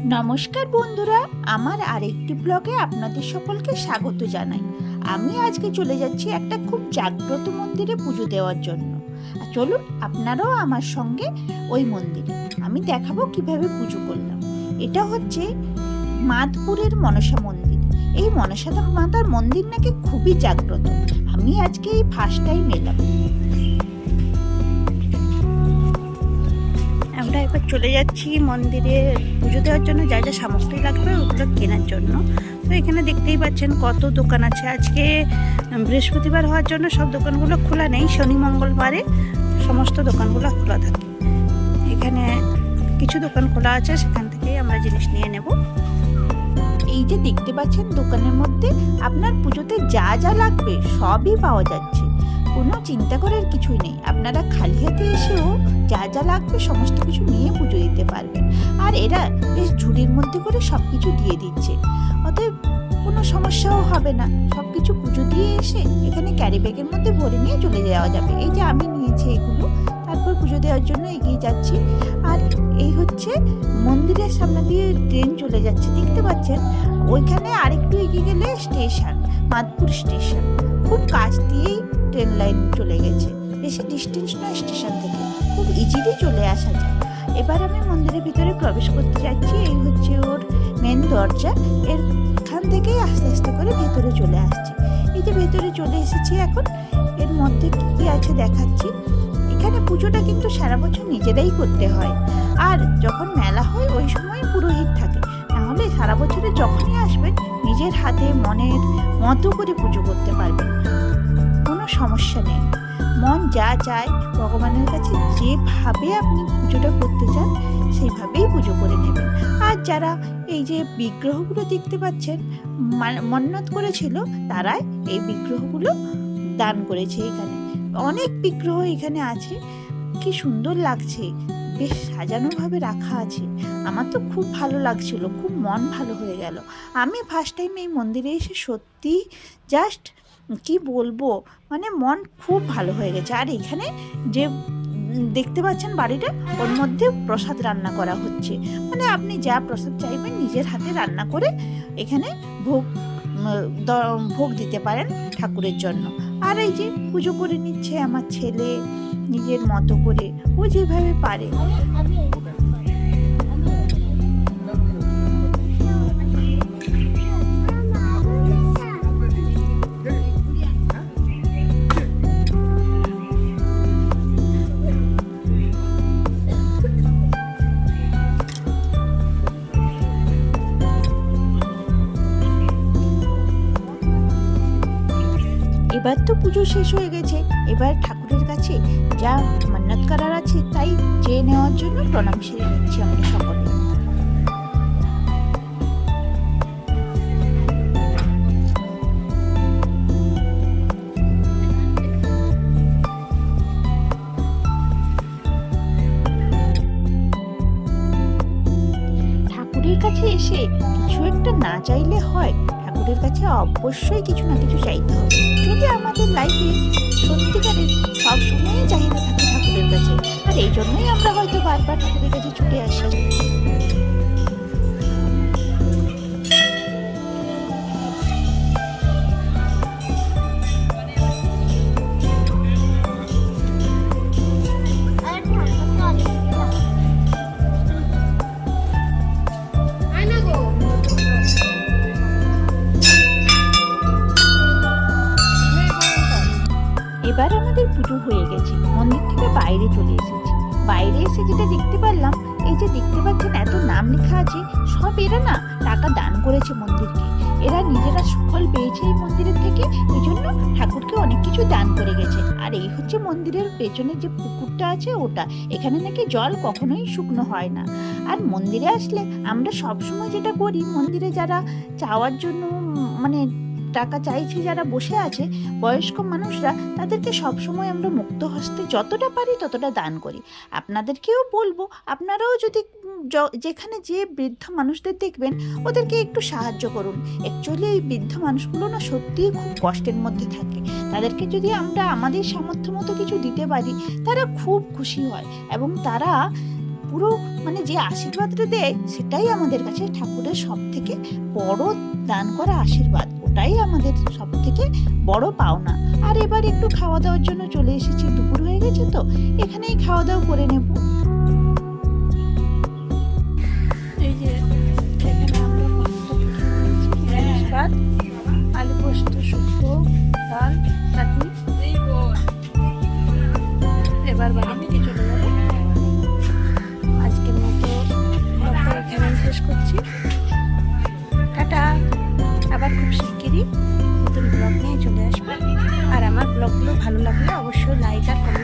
নমস্কার বন্ধুরা, আমার আরেকটি ব্লগে আপনাদের সকলকে স্বাগত জানাই। আমি আজকে চলে যাচ্ছি একটা খুব জাগ্রত মন্দিরে পুজো দেওয়ার জন্য। চলুন আপনারাও আমার সঙ্গে ওই মন্দিরে, আমি দেখাবো কিভাবে পুজো করলাম। এটা হচ্ছে মাদপুরের মনসা মন্দির। এই মনসা মাতার মন্দির নাকি খুবই জাগ্রত। আমি আজকে এই ফার্স্ট টাইম এলাম। আমরা এবার চলে যাচ্ছি মন্দিরে পুজো দেওয়ার জন্য। যা যা সামগ্রী লাগবে ওগুলো কেনার জন্য। তো এখানে দেখতেই পাচ্ছেন কত দোকান আছে। আজকে বৃহস্পতিবার হওয়ার জন্য সব দোকানগুলো খোলা নেই, শনি মঙ্গলবারে সমস্ত দোকানগুলো খোলা থাকে। এখানে কিছু দোকান খোলা আছে, সেখান থেকেই আমরা জিনিস নিয়ে নেব। এই যে দেখতে পাচ্ছেন দোকানের মধ্যে আপনার পুজোতে যা যা লাগবে সবই পাওয়া যাচ্ছে, কোনো চিন্তা করার কিছুই নেই। আপনারা খালি হাতে এসেও যা যা লাগবে সমস্ত কিছু নিয়ে পুজো দিতে পারবেন। আর এরা বেশ ঝুড়ির মধ্যে করে সব কিছু দিয়ে দিচ্ছে, অতএব কোনো সমস্যাও হবে না। সব কিছু পুজো দিয়ে এসে এখানে ক্যারি ব্যাগের মধ্যে ভরে নিয়ে চলে যাওয়া যাবে। এই যে আমি নিয়েছি এগুলো, তারপর পুজো দেওয়ার জন্য এগিয়ে যাচ্ছি। আর এই হচ্ছে মন্দিরের সামনে দিয়ে ট্রেন চলে যাচ্ছে, দেখতে পাচ্ছেন। ওইখানে আরেকটু এগিয়ে গেলে স্টেশন, মাদপুর স্টেশন। খুব কাছ দিয়েই ট্রেন লাইন চলে গেছে, বেশি ডিস্টেন্স নয় স্টেশন থেকে, খুব ইজিলি চলে আসা যায়। এবার আমি মন্দিরের ভিতরে প্রবেশ করতে যাচ্ছি। এই হচ্ছে ওর মেন দরজা। এখান থেকেই আস্তে আস্তে করে ভেতরে চলে আসছে। এই যে ভেতরে চলে এসেছি এখন। এর মধ্যে কি কি আছে দেখাচ্ছি। এখানে পুজোটা কিন্তু সারা বছর নিজেরাই করতে হয়, আর যখন মেলা হয় ওই সময় পুরোহিত থাকে। নাহলে সারা বছরে যখনই আসবেন নিজের হাতে মনের মতো করে পুজো করতে পারবেন, কোনো সমস্যা নেই। মন যা চায় ভগবানের কাছে যেভাবে আপনি পুজোটা করতে চান সেইভাবেই পুজো করে নেবেন। আর যারা এই যে বিগ্রহগুলো দেখতে পাচ্ছেন মন্নত করেছিল, তারাই এই বিগ্রহগুলো দান করেছে। এখানে অনেক বিগ্রহ এখানে আছে, কি সুন্দর লাগছে, বেশ সাজানোভাবে রাখা আছে। আমার তো খুব ভালো লাগছিল, খুব মন ভালো হয়ে গেল। আমি ফার্স্ট টাইম এই মন্দিরে এসে সত্যি জাস্ট কি বলবো, মানে মন খুব ভালো হয়ে গেছে। আর এখানে যে দেখতে পাচ্ছেন বাড়িটা, ওর মধ্যে প্রসাদ রান্না করা হচ্ছে। মানে আপনি যা প্রসাদ চাইবেন নিজের হাতে রান্না করে এখানে ভোগ দিতে পারেন ঠাকুরের জন্য। আর এই যে পুজো করে নিচ্ছে আমার ছেলে নিজের মতো করে, ও যেভাবে পারে। এবার তো পুজো শেষ হয়ে গেছে। এবার ঠাকুরের কাছে যা মান্নত করার আছে তাই চেয়ে নেওয়ার জন্য প্রণাম সেরে নিচ্ছি আমরা সকলে। ঠাকুরের কাছে এসে কিছু একটা না চাইলে হয়, ঠাকুরের কাছে অবশ্যই কিছু না কিছু চাইতে হবে। যদি আমাদের লাইফে সত্যিকারের সব সময়ই চাহিদা থাকে ঠাকুরের কাছে, আর এই জন্যই আমরা হয়তো বারবার ঠাকুরের কাছে ছুটে আসি। এবার আমাদের পুজো হয়ে গেছে, মন্দির থেকে বাইরে চলে এসেছি। বাইরে এসে যেটা দেখতে পারলাম, এই যে দেখতে পাচ্ছেন এত নাম লেখা আছে, সব এরা না টাকা দান করেছে মন্দিরকে। এরা নিজেরা সুফল পেয়েছে এই মন্দিরের থেকে, এই জন্য ঠাকুরকে অনেক কিছু দান করে গেছে। আর এই হচ্ছে মন্দিরের পেছনে যে পুকুরটা আছে ওটা, এখানে নাকি জল কখনোই শুকনো হয় না। আর মন্দিরে আসলে আমরা সবসময় যেটা করি, মন্দিরে যারা চাওয়ার জন্য মানে টাকা চাইছে, যারা বসে আছে বয়স্ক মানুষরা, তাদেরকে সবসময় আমরা মুক্ত হস্তে যতটা পারি ততটা দান করি। আপনাদেরকেও বলবো, আপনারাও যদি যেখানে যে বৃদ্ধ মানুষদের দেখবেন ওদেরকে একটু সাহায্য করুন। অ্যাকচুয়ালি এই বৃদ্ধ মানুষগুলো না সত্যিই খুব কষ্টের মধ্যে থাকে। তাদেরকে যদি আমরা আমাদের সামর্থ্য মতো কিছু দিতে পারি, তারা খুব খুশি হয় এবং তারা পুরো মানে যে আশীর্বাদটা দেয় সেটাই আমাদের কাছে ঠাকুরের সব থেকে বড় দান করা আশীর্বাদ, ওটাই আমাদের সব থেকে বড় পাওনা। আর এবার একটু খাওয়া দাওয়ার জন্য চলে এসেছি, দুপুর হয়ে গেছে তো এখানেই খাওয়া দাওয়া করে নেব। এই যে এখানে আমরা ভাত, আলু পোস্ত, শুক্তো, ডাল, চাটনি। এবার বাড়ি থেকে চলে যাবো। আজকের মতো ব্লগটা এখানে শেষ করছি। টাটা। আবার খুব শিগগিরই নতুন ব্লগ নিয়ে চলে আসবো। আর আমার ব্লগগুলো ভালো লাগলে অবশ্যই লাইক আর কমেন্ট